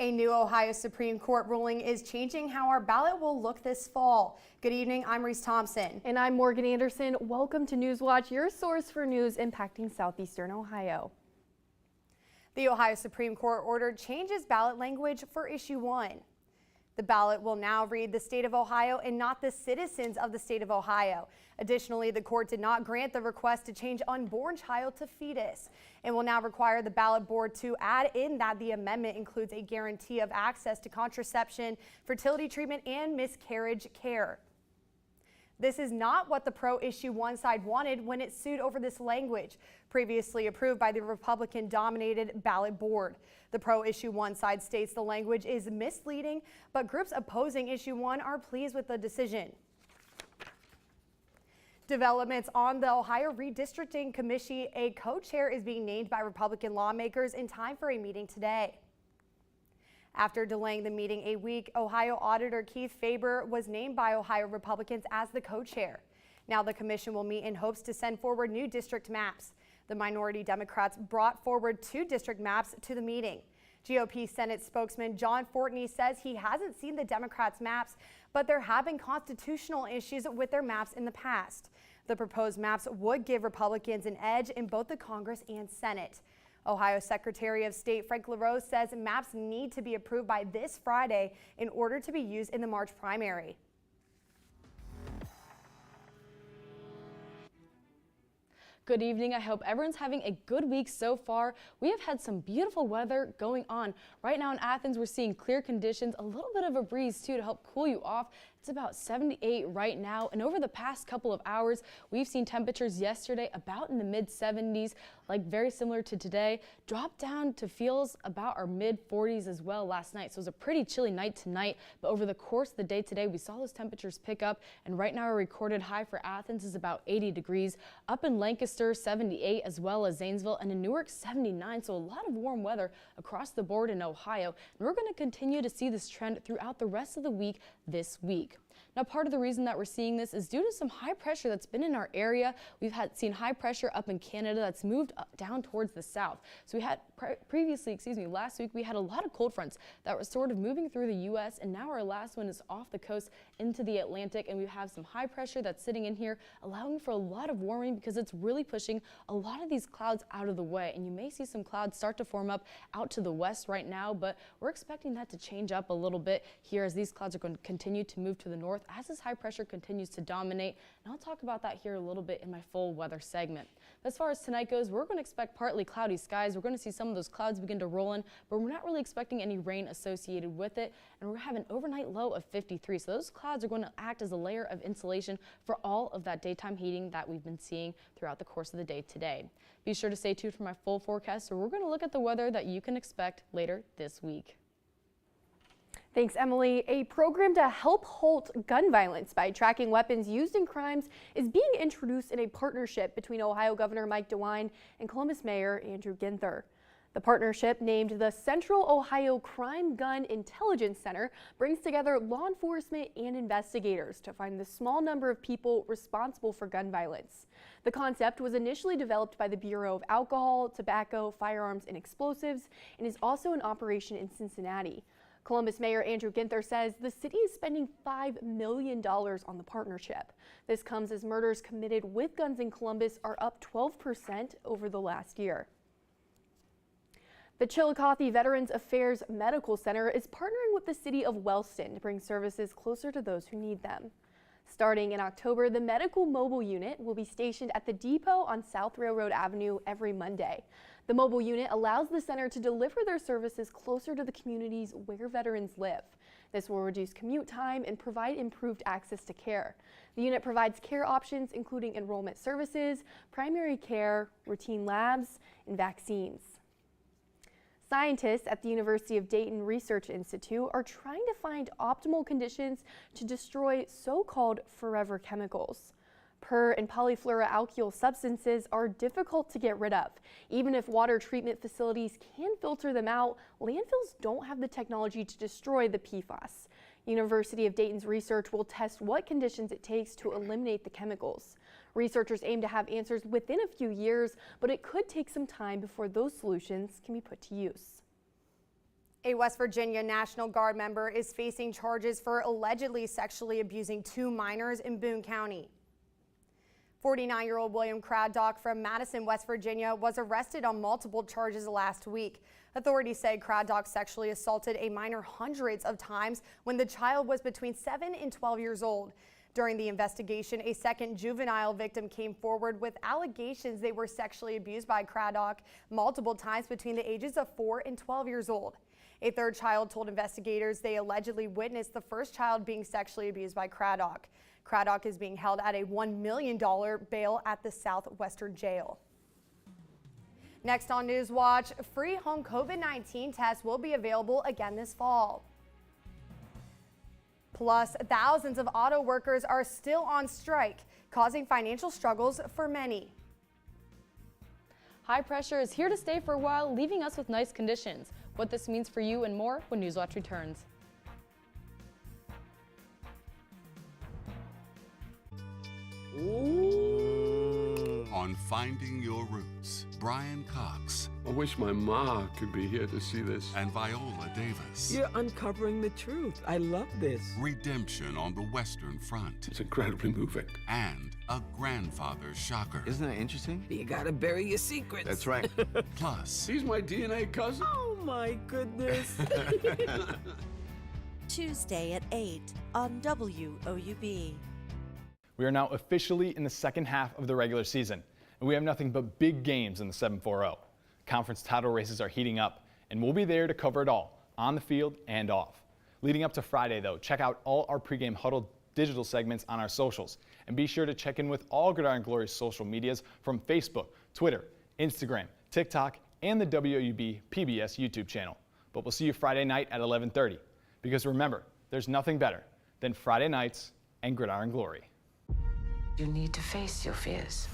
A new Ohio Supreme Court ruling is changing how our ballot will look this fall. Good evening, I'm Reese Thompson. And I'm Morgan Anderson. Welcome to Newswatch, your source for news impacting southeastern Ohio. The Ohio Supreme Court ordered changes ballot language for Issue 1. The ballot will now read the state of Ohio and not the citizens of the state of Ohio. Additionally, the court did not grant the request to change unborn child to fetus and will now require the ballot board to add in that the amendment includes a guarantee of access to contraception, fertility treatment, and miscarriage care. This is not what the pro-Issue 1 side wanted when it sued over this language, previously approved by the Republican-dominated ballot board. The pro-Issue 1 side states the language is misleading, but groups opposing Issue 1 are pleased with the decision. Developments on the Ohio Redistricting Commission, a co-chair is being named by Republican lawmakers in time for a meeting today. After delaying the meeting a week, Ohio Auditor Keith Faber was named by Ohio Republicans as the co-chair. Now the commission will meet in hopes to send forward new district maps. The minority Democrats brought forward 2 district maps to the meeting. GOP Senate spokesman John Fortney says he hasn't seen the Democrats' maps, but there have been constitutional issues with their maps in the past. The proposed maps would give Republicans an edge in both the Congress and Senate. Ohio Secretary of State Frank LaRose says maps need to be approved by this Friday in order to be used in the March primary. Good evening. I hope everyone's having a good week so far. We have had some beautiful weather going on. Right now in Athens, we're seeing clear conditions, a little bit of a breeze too to help cool you off. It's about 78 right now, and over the past couple of hours, we've seen temperatures yesterday about in the mid-70s, like very similar to today, drop down to feels about our mid-40s as well last night. So it was a pretty chilly night tonight, but over the course of the day today, we saw those temperatures pick up, and right now our recorded high for Athens is about 80 degrees. Up in Lancaster, 78, as well as Zanesville, and in Newark, 79. So a lot of warm weather across the board in Ohio, and we're going to continue to see this trend throughout the rest of the week this week. Now, part of the reason that we're seeing this is due to some high pressure that's been in our area. We've seen high pressure up in Canada that's moved down towards the south. So we had last week we had a lot of cold fronts that were sort of moving through the U.S. and now our last one is off the coast into the Atlantic, and we have some high pressure that's sitting in here, allowing for a lot of warming because it's really pushing a lot of these clouds out of the way. And you may see some clouds start to form up out to the west right now, but we're expecting that to change up a little bit here as these clouds are going to continue to move to the north as this high pressure continues to dominate. And I'll talk about that here a little bit in my full weather segment. As far as tonight goes, we're going to expect partly cloudy skies. We're going to see some of those clouds begin to roll in, but we're not really expecting any rain associated with it. And we're going to have an overnight low of 53. So those clouds are going to act as a layer of insulation for all of that daytime heating that we've been seeing throughout the course of the day today. Be sure to stay tuned for my full forecast. So we're going to look at the weather that you can expect later this week. Thanks, Emily. A program to help halt gun violence by tracking weapons used in crimes is being introduced in a partnership between Ohio Governor Mike DeWine and Columbus Mayor Andrew Ginther. The partnership, named the Central Ohio Crime Gun Intelligence Center, brings together law enforcement and investigators to find the small number of people responsible for gun violence. The concept was initially developed by the Bureau of Alcohol, Tobacco, Firearms, and Explosives and is also in operation in Cincinnati. Columbus Mayor Andrew Ginther says the city is spending $5 million on the partnership. This comes as murders committed with guns in Columbus are up 12% over the last year. The Chillicothe Veterans Affairs Medical Center is partnering with the city of Wellston to bring services closer to those who need them. Starting in October, the Medical Mobile Unit will be stationed at the depot on South Railroad Avenue every Monday. The mobile unit allows the center to deliver their services closer to the communities where veterans live. This will reduce commute time and provide improved access to care. The unit provides care options including enrollment services, primary care, routine labs, and vaccines. Scientists at the University of Dayton Research Institute are trying to find optimal conditions to destroy so-called forever chemicals. Per and polyfluoroalkyl substances are difficult to get rid of. Even if water treatment facilities can filter them out, landfills don't have the technology to destroy the PFAS. University of Dayton's research will test what conditions it takes to eliminate the chemicals. Researchers aim to have answers within a few years, but it could take some time before those solutions can be put to use. A West Virginia National Guard member is facing charges for allegedly sexually abusing 2 minors in Boone County. 49-year-old William Craddock from Madison, West Virginia, was arrested on multiple charges last week. Authorities say Craddock sexually assaulted a minor hundreds of times when the child was between 7 and 12 years old. During the investigation, a second juvenile victim came forward with allegations they were sexually abused by Craddock multiple times between the ages of 4 and 12 years old. A third child told investigators they allegedly witnessed the first child being sexually abused by Craddock. Craddock is being held at a $1 million bail at the Southwestern Jail. Next on Newswatch, free home COVID-19 tests will be available again this fall. Plus, thousands of auto workers are still on strike, causing financial struggles for many. High pressure is here to stay for a while, leaving us with nice conditions. What this means for you and more when Newswatch returns. On Finding Your Roots, Brian Cox I wish my ma could be here to see this. and Viola Davis. You're uncovering the truth. I love this. Redemption on the Western Front. It's incredibly moving. And a grandfather's shocker. Isn't that interesting? You gotta bury your secrets. That's right. Plus, He's my DNA cousin. Oh my goodness. Tuesday at 8 on WOUB. We are now officially in the second half of the regular season, and we have nothing but big games in the 7-4-0. Conference title races are heating up, and we'll be there to cover it all, on the field and off. Leading up to Friday, though, check out all our pregame huddle digital segments on our socials, and be sure to check in with all Gridiron Glory's social medias from Facebook, Twitter, Instagram, TikTok, and the WOUB PBS YouTube channel. But we'll see you Friday night at 11:30, because remember, there's nothing better than Friday nights and Gridiron Glory. You need to face your fears.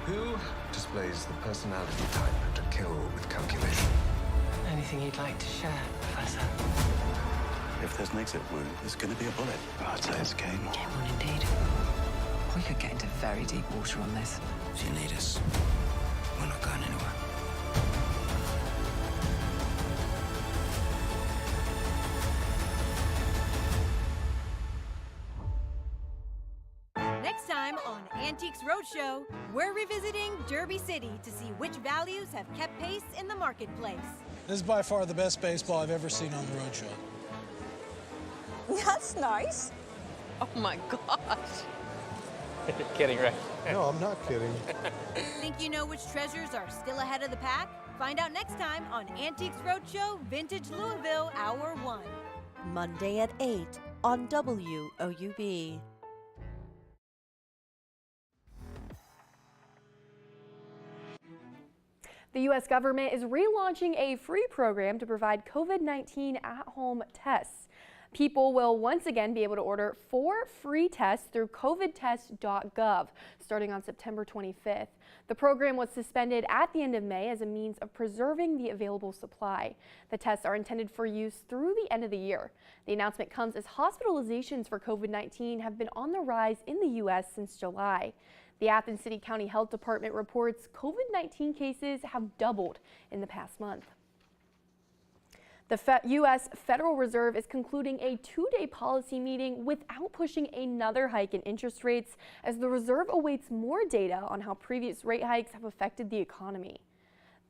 Who displays the personality type to kill with calculation? Anything you'd like to share, Professor? If there's an exit wound, there's going to be a bullet. I'd say it's game on. Game on indeed. We could get into very deep water on this. If you need us, we're not going anywhere. Next time on Antiques Roadshow, we're revisiting Derby City to see which values have kept pace in the marketplace. This is by far the best baseball I've ever seen on the roadshow. That's nice. Oh my gosh. You're kidding, right? No, I'm not kidding. Think you know which treasures are still ahead of the pack? Find out next time on Antiques Roadshow Vintage Louisville Hour 1. Monday at 8 on WOUB. The U.S. government is relaunching a free program to provide COVID-19 at-home tests. People will once again be able to order 4 free tests through covidtest.gov starting on September 25th. The program was suspended at the end of May as a means of preserving the available supply. The tests are intended for use through the end of the year. The announcement comes as hospitalizations for COVID-19 have been on the rise in the U.S. since July. The Athens City County Health Department reports COVID-19 cases have doubled in the past month. The U.S. Federal Reserve is concluding a 2-day policy meeting without pushing another hike in interest rates as the Reserve awaits more data on how previous rate hikes have affected the economy.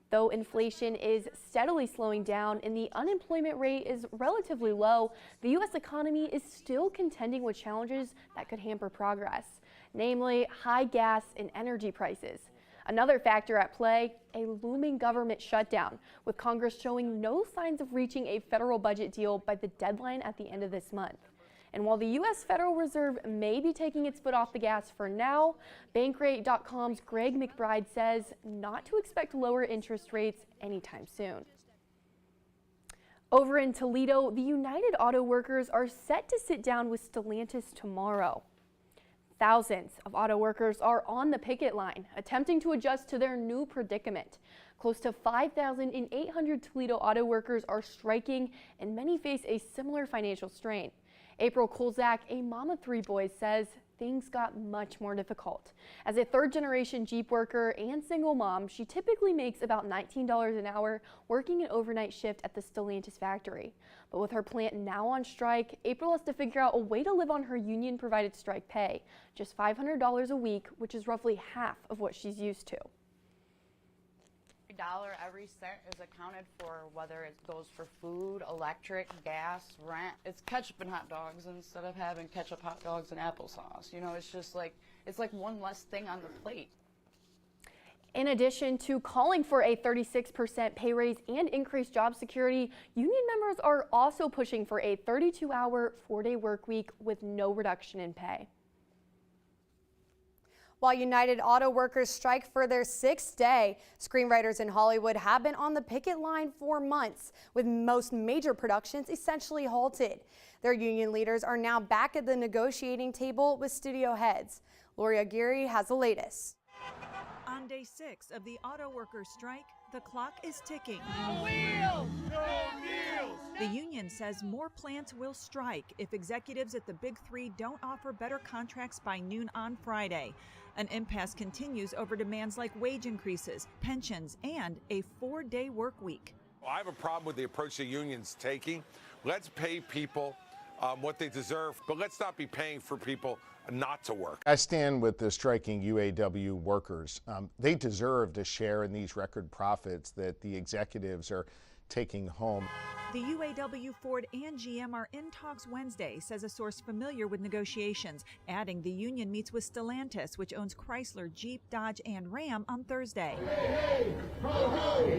Though inflation is steadily slowing down and the unemployment rate is relatively low, the U.S. economy is still contending with challenges that could hamper progress, namely high gas and energy prices. Another factor at play, a looming government shutdown, with Congress showing no signs of reaching a federal budget deal by the deadline at the end of this month. And while the U.S. Federal Reserve may be taking its foot off the gas for now, Bankrate.com's Greg McBride says not to expect lower interest rates anytime soon. Over in Toledo, the United Auto Workers are set to sit down with Stellantis tomorrow. Thousands of auto workers are on the picket line, attempting to adjust to their new predicament. Close to 5,800 Toledo auto workers are striking, and many face a similar financial strain. April Kolzak, a mom of 3 boys, says things got much more difficult. As a third-generation Jeep worker and single mom, she typically makes about $19 an hour working an overnight shift at the Stellantis factory. But with her plant now on strike, April has to figure out a way to live on her union-provided strike pay, just $500 a week, which is roughly half of what she's used to. Dollar every cent is accounted for, whether it goes for food, electric, gas, rent. It's ketchup and hot dogs instead of having ketchup, hot dogs, and applesauce. You know, it's just like, it's like one less thing on the plate. In addition to calling for a 36% pay raise and increased job security, union members are also pushing for a 32-hour, 4-day work week with no reduction in pay. While United Auto Workers strike for their 6th day, screenwriters in Hollywood have been on the picket line for months, with most major productions essentially halted. Their union leaders are now back at the negotiating table with studio heads. Lori Aguirre has the latest. On day 6 of the auto workers strike, the clock is ticking. No wheels, no deals. The union says more plants will strike if executives at the Big Three don't offer better contracts by noon on Friday. An impasse continues over demands like wage increases, pensions, and a 4-day work week. I have a problem with the approach the union's taking. Let's pay people what they deserve, but let's not be paying for people not to work. I stand with the striking UAW workers. They deserve to share in these record profits that the executives are taking home. The UAW, Ford, and GM are in talks Wednesday, says a source familiar with negotiations, adding the union meets with Stellantis, which owns Chrysler, Jeep, Dodge, and Ram, on Thursday. Hey, ho, ho.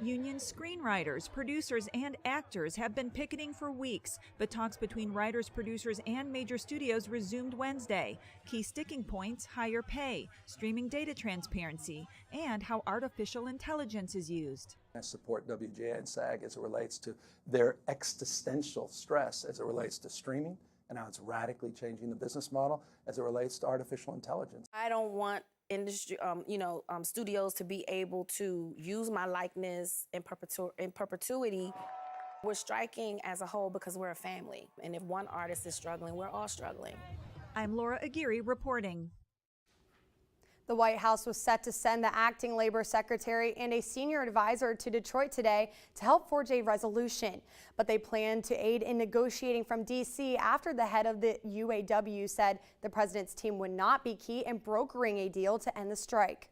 Union screenwriters, producers, and actors have been picketing for weeks, but talks between writers, producers, and major studios resumed Wednesday. Key sticking points: higher pay, streaming data transparency, and how artificial intelligence is used. I support WGA and SAG as it relates to their existential stress as it relates to streaming and how it's radically changing the business model as it relates to artificial intelligence. I don't want industry, studios to be able to use my likeness in perpetuity. We're striking as a whole because we're a family, and if one artist is struggling, we're all struggling. I'm Laura Aguirre reporting. The White House was set to send the acting labor secretary and a senior advisor to Detroit today to help forge a resolution. But they plan to aid in negotiating from D.C. after the head of the UAW said the president's team would not be key in brokering a deal to end the strike.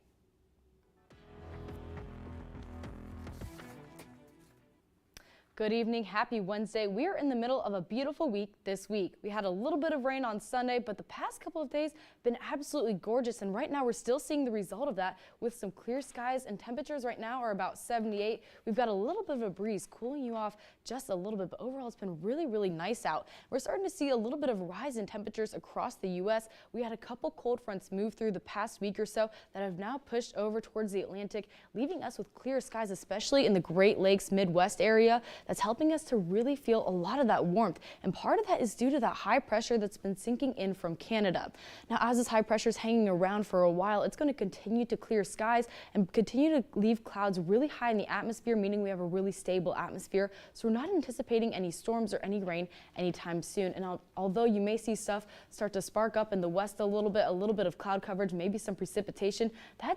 Good evening, happy Wednesday. We are in the middle of a beautiful week this week. We had a little bit of rain on Sunday, but the past couple of days have been absolutely gorgeous, and right now we're still seeing the result of that with some clear skies, and temperatures right now are about 78. We've got a little bit of a breeze cooling you off just a little bit, but overall it's been really, really nice out. We're starting to see a little bit of a rise in temperatures across the U.S. We had a couple cold fronts move through the past week or so that have now pushed over towards the Atlantic, leaving us with clear skies, especially in the Great Lakes Midwest area. That's helping us to really feel a lot of that warmth, and part of that is due to that high pressure that's been sinking in from Canada. Now, as this high pressure is hanging around for a while, it's going to continue to clear skies and continue to leave clouds really high in the atmosphere, meaning we have a really stable atmosphere. So we're not anticipating any storms or any rain anytime soon. And although you may see stuff start to spark up in the west a little bit of cloud coverage, maybe some precipitation,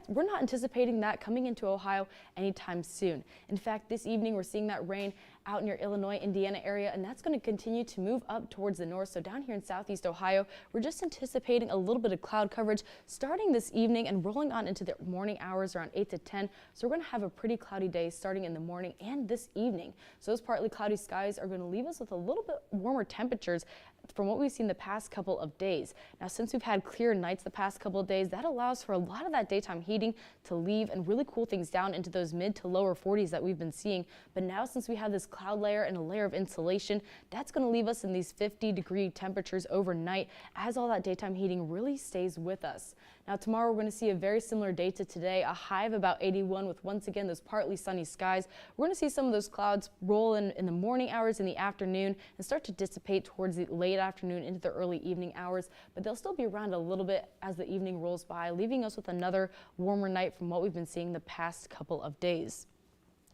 we're not anticipating that coming into Ohio anytime soon. In fact, this evening we're seeing that rain out near Illinois, Indiana area, and that's going to continue to move up towards the north. So down here in southeast Ohio, we're just anticipating a little bit of cloud coverage starting this evening and rolling on into the morning hours around 8 to 10. So we're going to have a pretty cloudy day starting in the morning and this evening. So those partly cloudy skies are going to leave us with a little bit warmer temperatures from what we've seen the past couple of days. Now, since we've had clear nights the past couple of days, that allows for a lot of that daytime heating to leave and really cool things down into those mid to lower 40s that we've been seeing. But now, since we have this cloud layer and a layer of insulation, that's going to leave us in these 50-degree temperatures overnight as all that daytime heating really stays with us. Now, tomorrow we're going to see a very similar day to today, a high of about 81 with once again those partly sunny skies. We're going to see some of those clouds roll in the morning hours, in the afternoon, and start to dissipate towards the late afternoon into the early evening hours, but they'll still be around a little bit as the evening rolls by, leaving us with another warmer night from what we've been seeing the past couple of days.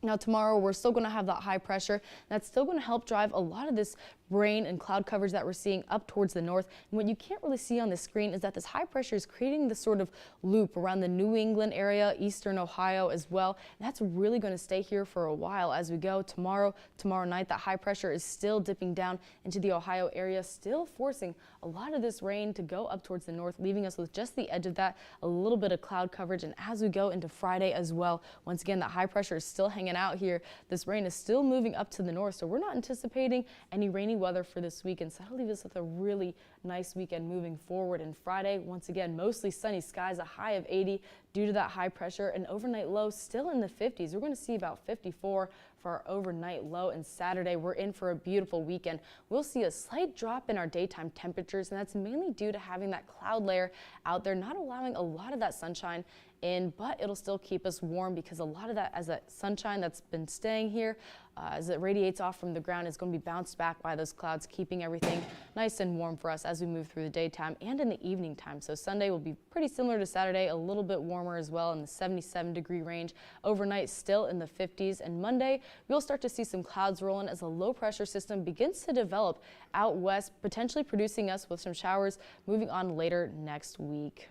Now tomorrow we're still going to have that high pressure. That's still going to help drive a lot of this rain and cloud coverage that we're seeing up towards the north. And what you can't really see on the screen is that this high pressure is creating this sort of loop around the New England area, eastern Ohio as well. And that's really going to stay here for a while as we go. Tomorrow night, that high pressure is still dipping down into the Ohio area, still forcing a lot of this rain to go up towards the north, leaving us with just the edge of that, a little bit of cloud coverage. And as we go into Friday as well, once again, that high pressure is still hanging out here. This rain is still moving up to the north, so we're not anticipating any rainy weather for this weekend. So that'll leave us with a really nice weekend moving forward. And Friday, once again, mostly sunny skies, a high of 80 due to that high pressure, and overnight low still in the 50s. We're going to see about 54 for our overnight low. And Saturday, we're in for a beautiful weekend. We'll see a slight drop in our daytime temperatures, and that's mainly due to having that cloud layer out there, not allowing a lot of that sunshine in, but it'll still keep us warm because a lot of that, as that sunshine that's been staying here, as it radiates off from the ground, is going to be bounced back by those clouds, keeping everything nice and warm for us as we move through the daytime and in the evening time. So Sunday will be pretty similar to Saturday, a little bit warmer as well in the 77-degree range. Overnight still in the 50s, and Monday we'll start to see some clouds rolling as a low pressure system begins to develop out west, potentially producing us with some showers moving on later next week.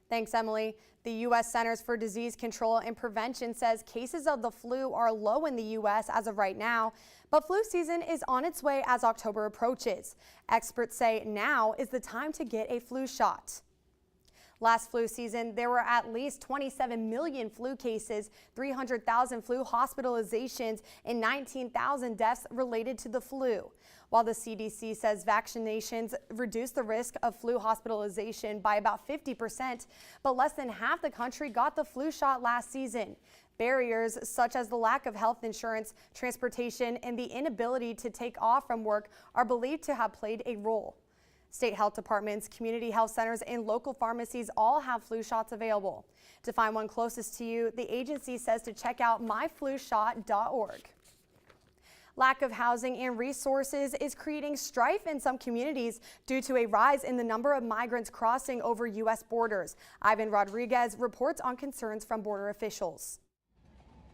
Thanks, Emily. The U.S. Centers for Disease Control and Prevention says cases of the flu are low in the U.S. as of right now, but flu season is on its way as October approaches. Experts say now is the time to get a flu shot. Last flu season, there were at least 27 million flu cases, 300,000 flu hospitalizations, and 19,000 deaths related to the flu. While the CDC says vaccinations reduce the risk of flu hospitalization by about 50%, but less than half the country got the flu shot last season. Barriers such as the lack of health insurance, transportation, and the inability to take off from work are believed to have played a role. State health departments, community health centers, and local pharmacies all have flu shots available. To find one closest to you, the agency says to check out myflushot.org. Lack of housing and resources is creating strife in some communities due to a rise in the number of migrants crossing over U.S. borders. Ivan Rodriguez reports on concerns from border officials.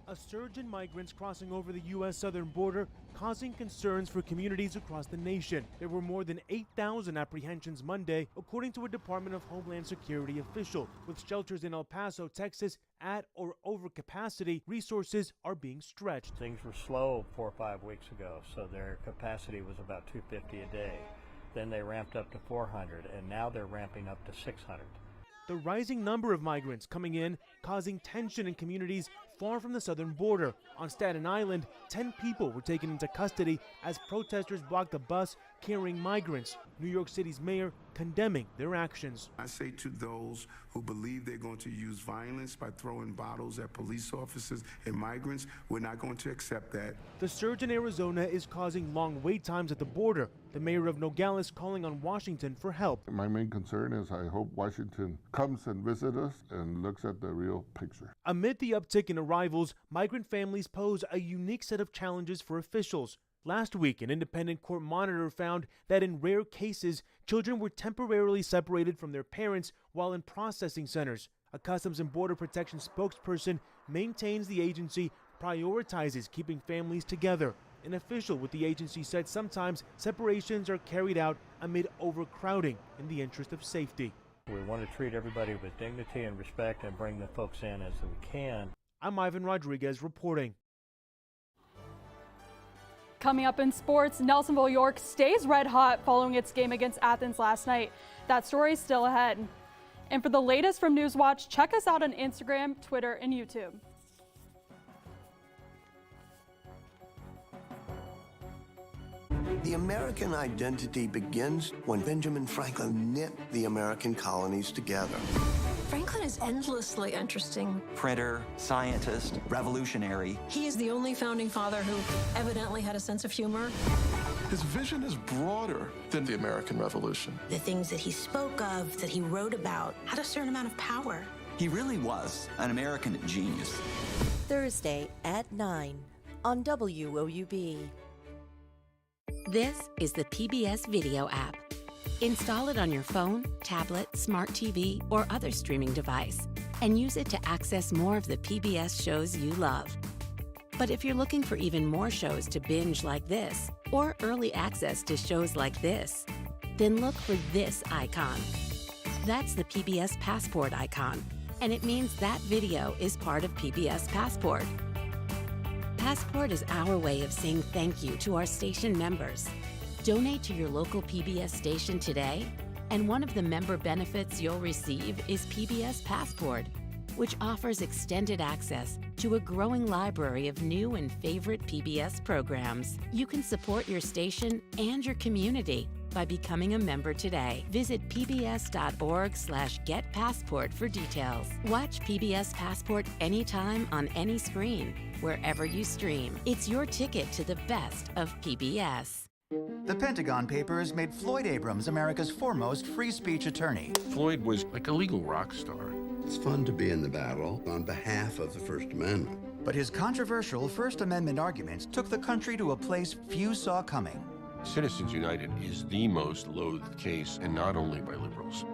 A surge in migrants crossing over the U.S. southern border causing concerns for communities across the nation. There were more than 8,000 apprehensions Monday, according to a Department of Homeland Security official. With shelters in El Paso, Texas at or over capacity, resources are being stretched. Things were slow 4 or 5 weeks ago, so their capacity was about 250 a day. Then they ramped up to 400, and now they're ramping up to 600. The rising number of migrants coming in causing tension in communities far from the southern border. On Staten Island, 10 people were taken into custody as protesters blocked a bus carrying migrants. New York City's mayor condemning their actions. I say to those who believe they're going to use violence by throwing bottles at police officers and migrants, we're not going to accept that. The surge in Arizona is causing long wait times at the border. The mayor of Nogales calling on Washington for help. My main concern is I hope Washington comes and visits us and looks at the real picture. Amid the uptick in arrivals, migrant families pose a unique set of challenges for officials. Last week, an independent court monitor found that in rare cases, children were temporarily separated from their parents while in processing centers. A Customs and Border Protection spokesperson maintains the agency prioritizes keeping families together. An official with the agency said sometimes separations are carried out amid overcrowding in the interest of safety. We want to treat everybody with dignity and respect and bring the folks in as we can. I'm Ivan Rodriguez reporting. Coming up in sports, Nelsonville York stays red hot following its game against Athens last night. That story is still ahead. And for the latest from Newswatch, check us out on Instagram, Twitter, and YouTube. The American identity begins when Benjamin Franklin knit the American colonies together. Franklin is endlessly interesting. Printer, scientist, revolutionary. He is the only founding father who evidently had a sense of humor. His vision is broader than the American Revolution. The things that he spoke of, that he wrote about, had a certain amount of power. He really was an American genius. Thursday at 9 on WOUB. This is the PBS Video app. Install it on your phone, tablet, smart TV, or other streaming device. and use it to access more of the PBS shows you love. But if you're looking for even more shows to binge like this, or early access to shows like this, then look for this icon. That's the PBS Passport icon, and it means that video is part of PBS Passport. Passport is our way of saying thank you to our station members. Donate to your local PBS station today, and one of the member benefits you'll receive is PBS Passport, which offers extended access to a growing library of new and favorite PBS programs. You can support your station and your community by becoming a member today. Visit pbs.org/getpassport for details. Watch PBS Passport anytime on any screen, wherever you stream. It's your ticket to the best of PBS. The Pentagon Papers made Floyd Abrams America's foremost free speech attorney. Floyd was like a legal rock star. It's fun to be in the battle on behalf of the First Amendment. But his controversial First Amendment arguments took the country to a place few saw coming. Citizens United is the most loathed case, and not only by liberals.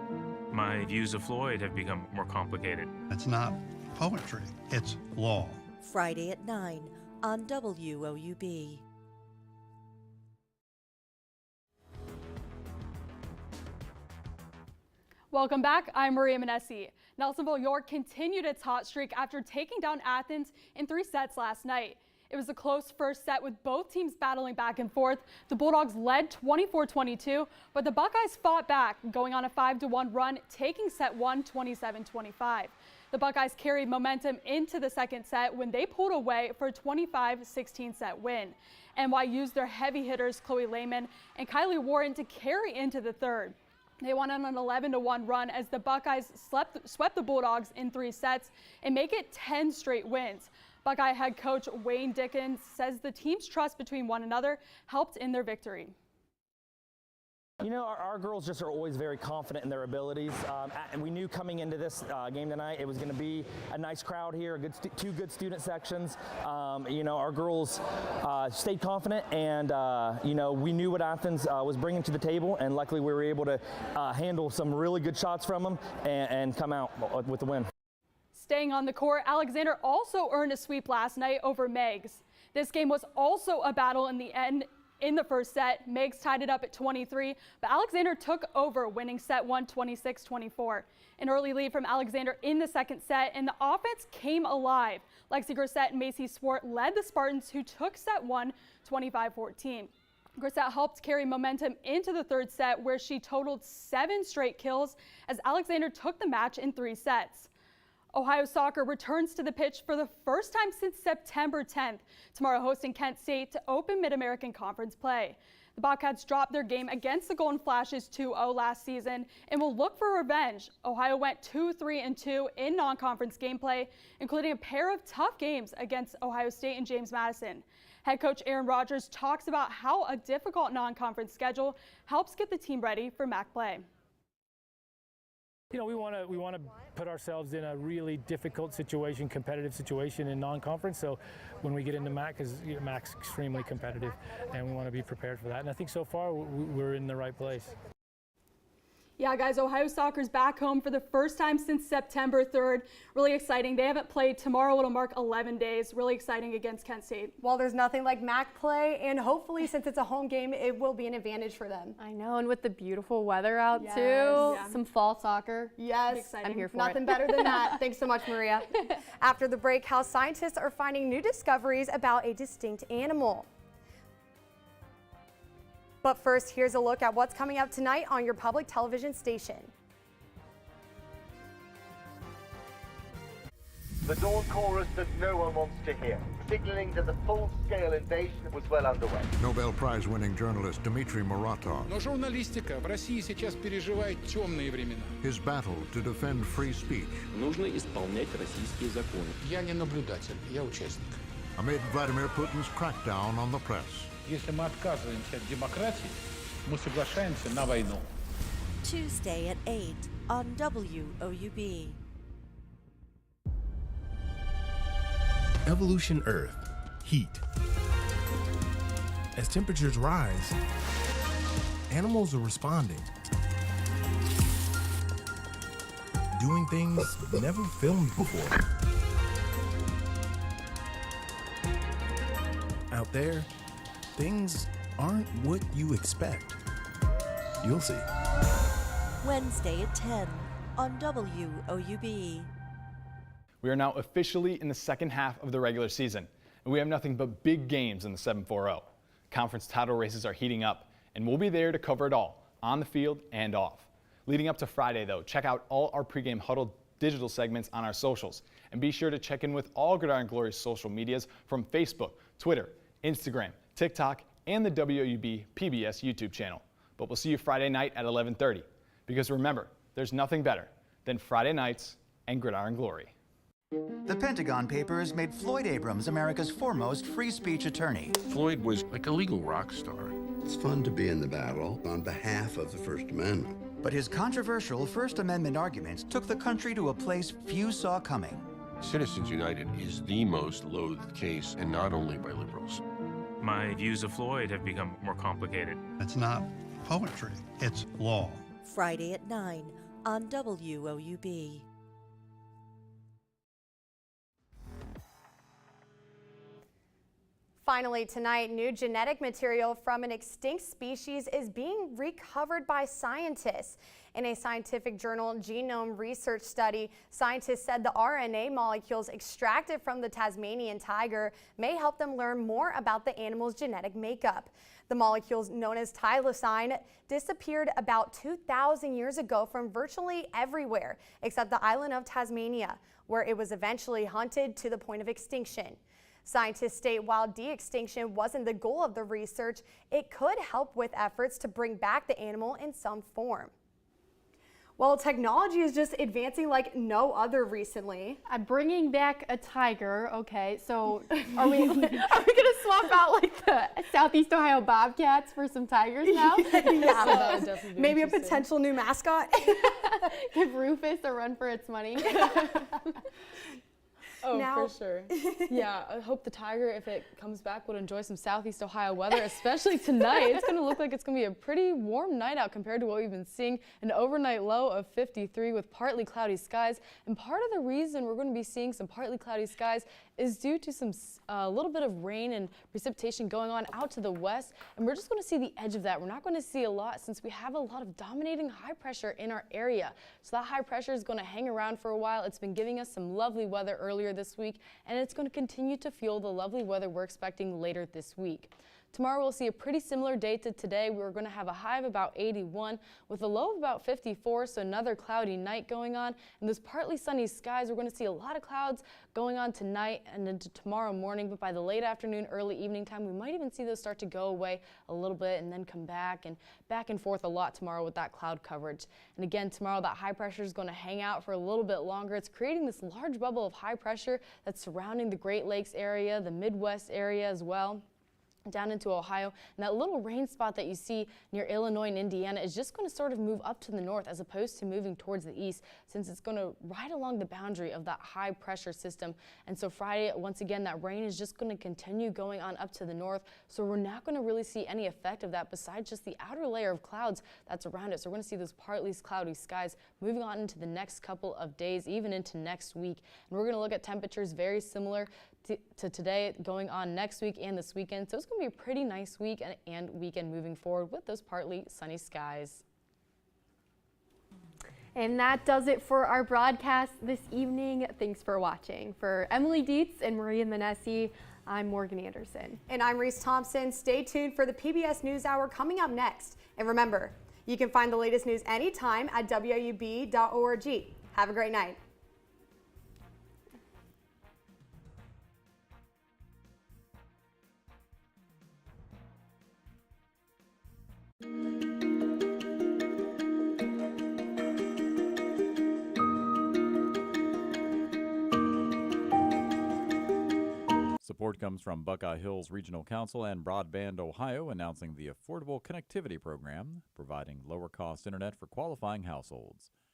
My views of Floyd have become more complicated. It's not poetry, it's law. Friday at 9 on WOUB. Welcome back. I'm Maria Manesi. Nelsonville York continued its hot streak after taking down Athens in 3 sets last night. It was a close first set with both teams battling back and forth. The Bulldogs led 24-22, but the Buckeyes fought back, going on a 5-1 run, taking set 1 27-25. The Buckeyes carried momentum into the second set when they pulled away for a 25-16 set win. NY used their heavy hitters Chloe Lehman and Kylie Warren to carry into the third. They won on an 11-1 run as the Buckeyes swept the Bulldogs in 3 sets and make it 10 straight wins. Buckeye head coach Wayne Dickens says the team's trust between one another helped in their victory. You know, our girls just are always very confident in their abilities, and we knew coming into this game tonight it was going to be a nice crowd here, two good student sections. You know, our girls stayed confident, and you know, we knew what Athens was bringing to the table, and luckily we were able to handle some really good shots from them and come out with the win. Staying on the court, Alexander also earned a sweep last night over Meigs. This game was also a battle in the end. In the first set, Meigs tied it up at 23, but Alexander took over, winning set 1 26-24. An early lead from Alexander in the second set, and the offense came alive. Lexi Grissett and Macy Swart led the Spartans, who took set 1 25-14. Grissett helped carry momentum into the third set, where she totaled 7 straight kills as Alexander took the match in 3 sets. Ohio soccer returns to the pitch for the first time since September 10th, tomorrow hosting Kent State to open Mid-American Conference play. The Bobcats dropped their game against the Golden Flashes 2-0 last season and will look for revenge. Ohio went 2-3-2 in non-conference gameplay, including a pair of tough games against Ohio State and James Madison. Head coach Aaron Rodgers talks about how a difficult non-conference schedule helps get the team ready for MAC play. You know, we want to put ourselves in a really difficult situation, competitive situation in non-conference. So when we get into MAC, because MAC's extremely competitive, and we want to be prepared for that. And I think so far we're in the right place. Yeah, guys, Ohio soccer's back home for the first time since September 3rd. Really exciting. They haven't played. Tomorrow it'll mark 11 days. Really exciting against Kent State. Well, there's nothing like MAC play, and hopefully, since it's a home game, it will be an advantage for them. I know, and with the beautiful weather out too, Yeah. some fall soccer. Yes, I'm here for nothing it. better than that. Thanks so much, Maria. After the break, how scientists are finding new discoveries about a distinct animal. But first, here's a look at what's coming up tonight on your public television station. The dawn chorus that no one wants to hear, signaling that the full-scale invasion was well underway. Nobel Prize-winning journalist Dmitry Muratov. Но журналистика в России сейчас переживает темные времена. His battle to defend free speech. Нужно исполнять российские законы. Я не наблюдатель, я участник. Amid Vladimir Putin's crackdown on the press. Если мы отказываемся от демократии, мы соглашаемся на войну. Tuesday at 8 on WOUB. Evolution Earth. Heat. As temperatures rise, animals are responding. doing things never filmed before. Out there, things aren't what you expect. You'll see. Wednesday at 10 on WOUB. We are now officially in the second half of the regular season, and we have nothing but big games in the 7-4-0. Conference title races are heating up, and we'll be there to cover it all, on the field and off. Leading up to Friday, though, check out all our pregame huddle digital segments on our socials, and be sure to check in with all Gridiron Glory's social medias from Facebook, Twitter, Instagram, TikTok, and the WOUB PBS YouTube channel. But we'll see you Friday night at 11:30, because remember, there's nothing better than Friday nights and Gridiron Glory. The Pentagon Papers made Floyd Abrams America's foremost free speech attorney. Floyd was like a legal rock star. It's fun to be in the battle on behalf of the First Amendment. But his controversial First Amendment arguments took the country to a place few saw coming. Citizens United is the most loathed case, and not only by liberals. My views of Floyd have become more complicated. It's not poetry, it's law. Friday at 9 on WOUB. Finally tonight, new genetic material from an extinct species is being recovered by scientists. In a scientific journal genome research study, scientists said the RNA molecules extracted from the Tasmanian tiger may help them learn more about the animal's genetic makeup. The molecules, known as thylacine, disappeared about 2,000 years ago from virtually everywhere except the island of Tasmania, where it was eventually hunted to the point of extinction. Scientists state while de-extinction wasn't the goal of the research, it could help with efforts to bring back the animal in some form. Well, technology is just advancing like no other recently. Bringing back a tiger, okay, so are we gonna swap out like the Southeast Ohio Bobcats for some tigers now? Yeah, maybe a potential new mascot. Give Rufus a run for its money. Oh, Now- for sure. Yeah, I hope the tiger, if it comes back, would enjoy some Southeast Ohio weather, especially tonight. It's going to look like it's going to be a pretty warm night out compared to what we've been seeing. An overnight low of 53 with partly cloudy skies. And part of the reason we're going to be seeing some partly cloudy skies is due to some little bit of rain and precipitation going on out to the west. And we're just going to see the edge of that. We're not going to see a lot since we have a lot of dominating high pressure in our area. So that high pressure is going to hang around for a while. It's been giving us some lovely weather earlier this week, and it's going to continue to fuel the lovely weather we're expecting later this week. Tomorrow we'll see a pretty similar day to today. We're going to have a high of about 81 with a low of about 54, so another cloudy night going on. And those partly sunny skies, we're going to see a lot of clouds going on tonight and into tomorrow morning, but by the late afternoon, early evening time, we might even see those start to go away a little bit and then come back and forth a lot tomorrow with that cloud coverage. And again, tomorrow that high pressure is going to hang out for a little bit longer. It's creating this large bubble of high pressure that's surrounding the Great Lakes area, the Midwest area as well, down into Ohio, and that little rain spot that you see near Illinois and Indiana is just going to sort of move up to the north as opposed to moving towards the east, since it's going to ride along the boundary of that high pressure system. And so Friday, once again, that rain is just going to continue going on up to the north, so we're not going to really see any effect of that besides just the outer layer of clouds that's around it. So we're going to see those partly cloudy skies moving on into the next couple of days, even into next week. And we're going to look at temperatures very similar to today going on next week and this weekend. So it's going to be a pretty nice week and weekend moving forward with those partly sunny skies. And that does it for our broadcast this evening. Thanks for watching. For Emily Dietz and Maria Manessi, I'm Morgan Anderson. And I'm Reese Thompson. Stay tuned for the PBS NewsHour coming up next. And remember, you can find the latest news anytime at WOUB.org. Have a great night. Support comes from Buckeye Hills Regional Council and Broadband Ohio, announcing the Affordable Connectivity Program, providing lower-cost internet for qualifying households.